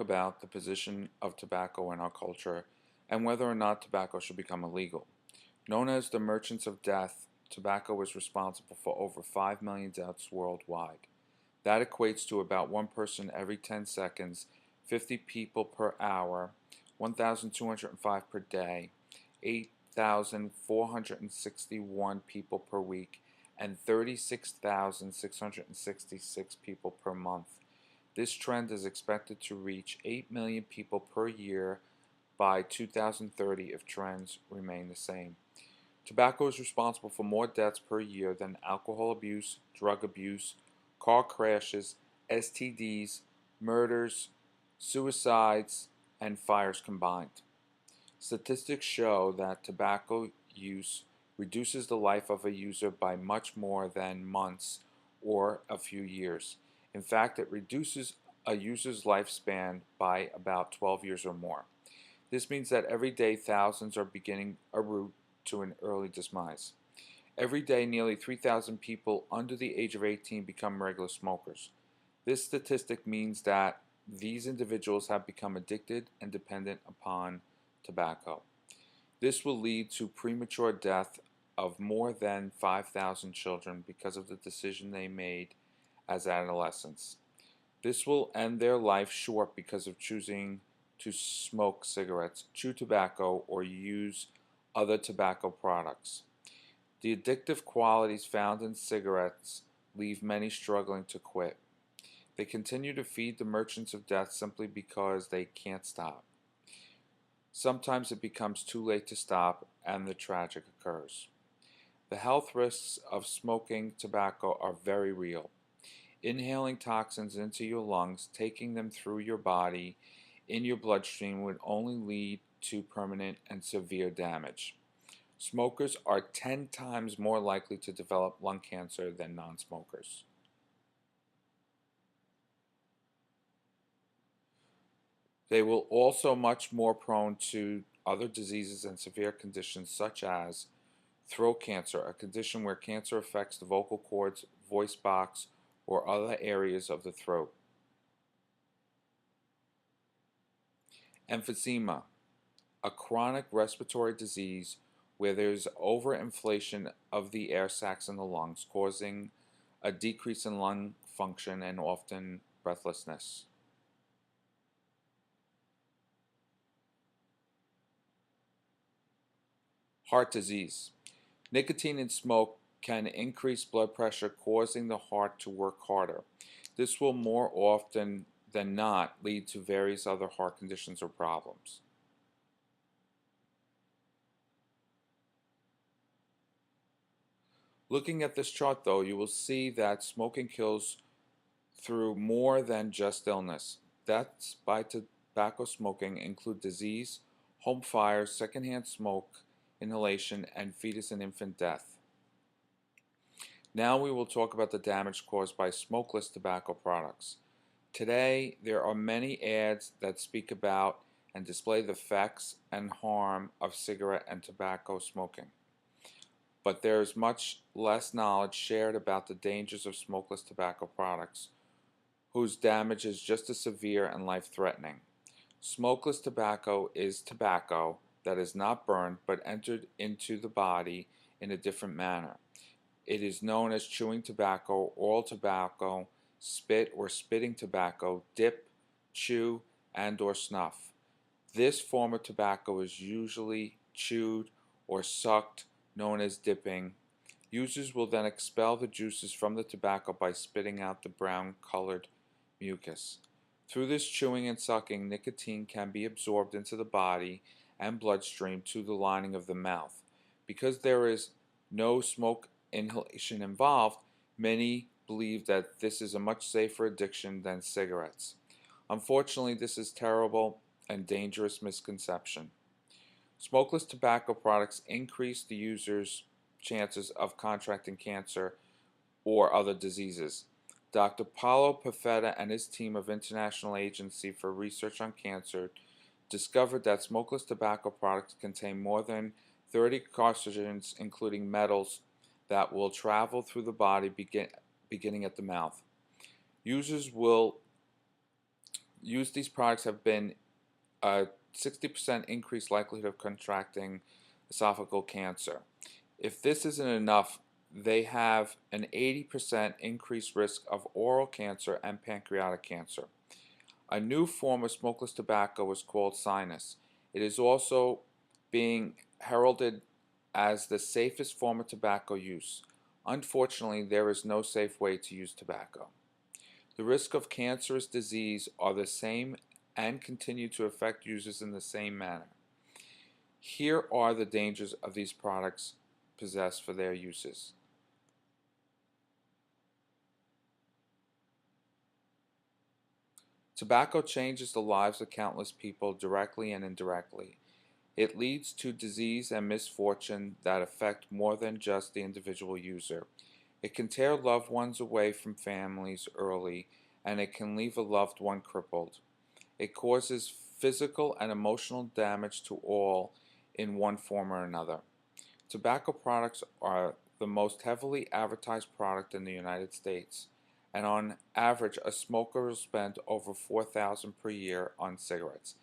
about the position of tobacco in our culture and whether or not tobacco should become illegal. Known as the merchants of death, tobacco is responsible for over 5 million deaths worldwide. That equates to about one person every 10 seconds, 50 people per hour, 1,205 per day, 8,461 people per week, and 36,666 people per month. This trend is expected to reach 8 million people per year by 2030 if trends remain the same. Tobacco is responsible for more deaths per year than alcohol abuse, drug abuse, car crashes, STDs, murders, suicides, and fires combined. Statistics show that tobacco use reduces the life of a user by much more than months or a few years. In fact, it reduces a user's lifespan by about 12 years or more. This means that every day thousands are beginning a route to an early demise. Every day, nearly 3,000 people under the age of 18 become regular smokers. This statistic means that these individuals have become addicted and dependent upon tobacco. This will lead to premature death of more than 5,000 children because of the decision they made as adolescents. This will end their life short because of choosing to smoke cigarettes, chew tobacco, or use other tobacco products. The addictive qualities found in cigarettes leave many struggling to quit. They continue to feed the merchants of death simply because they can't stop. Sometimes it becomes too late to stop and the tragic occurs. The health risks of smoking tobacco are very real. Inhaling toxins into your lungs, taking them through your body, in your bloodstream would only lead to permanent and severe damage. Smokers are 10 times more likely to develop lung cancer than non-smokers. They will also much more prone to other diseases and severe conditions such as throat cancer, a condition where cancer affects the vocal cords, voice box, or other areas of the throat. Emphysema, a chronic respiratory disease where there's overinflation of the air sacs in the lungs, causing a decrease in lung function and often breathlessness. Heart disease. Nicotine in smoke can increase blood pressure, causing the heart to work harder. This will more often than not lead to various other heart conditions or problems. Looking at this chart though, you will see that smoking kills through more than just illness. Deaths by tobacco smoking include disease, home fires, secondhand smoke, inhalation, and fetus and infant death. Now we will talk about the damage caused by smokeless tobacco products. Today, there are many ads that speak about and display the effects and harm of cigarette and tobacco smoking. But there is much less knowledge shared about the dangers of smokeless tobacco products, whose damage is just as severe and life-threatening. Smokeless tobacco is tobacco that is not burned but entered into the body in a different manner. It is known as chewing tobacco, oral tobacco, spit or spitting tobacco, dip, chew, and or snuff. This form of tobacco is usually chewed or sucked, known as dipping. Users will then expel the juices from the tobacco by spitting out the brown-colored mucus. Through this chewing and sucking, nicotine can be absorbed into the body and bloodstream to the lining of the mouth. Because there is no smoke inhalation involved, many believe that this is a much safer addiction than cigarettes. Unfortunately, this is terrible and dangerous misconception. Smokeless tobacco products increase the user's chances of contracting cancer or other diseases. Dr. Paulo Pafetta and his team of International Agency for Research on Cancer discovered that smokeless tobacco products contain more than 30 carcinogens, including metals, that will travel through the body beginning at the mouth. Users will use these products have been a 60% increased likelihood of contracting esophageal cancer. If this isn't enough, they have an 80% increased risk of oral cancer and pancreatic cancer. A new form of smokeless tobacco is called Sinus. It is also being heralded as the safest form of tobacco use. Unfortunately, there is no safe way to use tobacco. The risk of cancerous disease are the same and continue to affect users in the same manner. Here are the dangers of these products possess for their uses. Tobacco changes the lives of countless people directly and indirectly. It leads to disease and misfortune that affect more than just the individual user. It can tear loved ones away from families early, and it can leave a loved one crippled. It causes physical and emotional damage to all in one form or another. Tobacco products are the most heavily advertised product in the United States, and on average, a smoker will spend over $4,000 per year on cigarettes.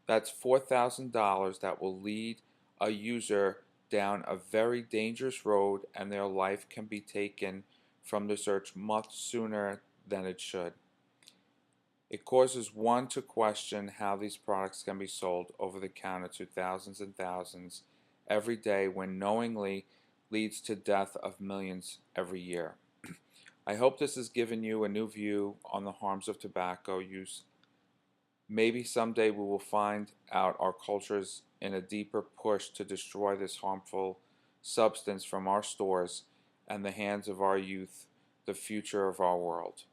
That's $4,000 that will lead a user down a very dangerous road, and their life can be taken from the search much sooner than it should. It causes one to question how these products can be sold over the counter to thousands and thousands every day when knowingly leads to death of millions every year. I hope this has given you a new view on the harms of tobacco use. Maybe someday we will find out our cultures in a deeper push to destroy this harmful substance from our stores and the hands of our youth, the future of our world.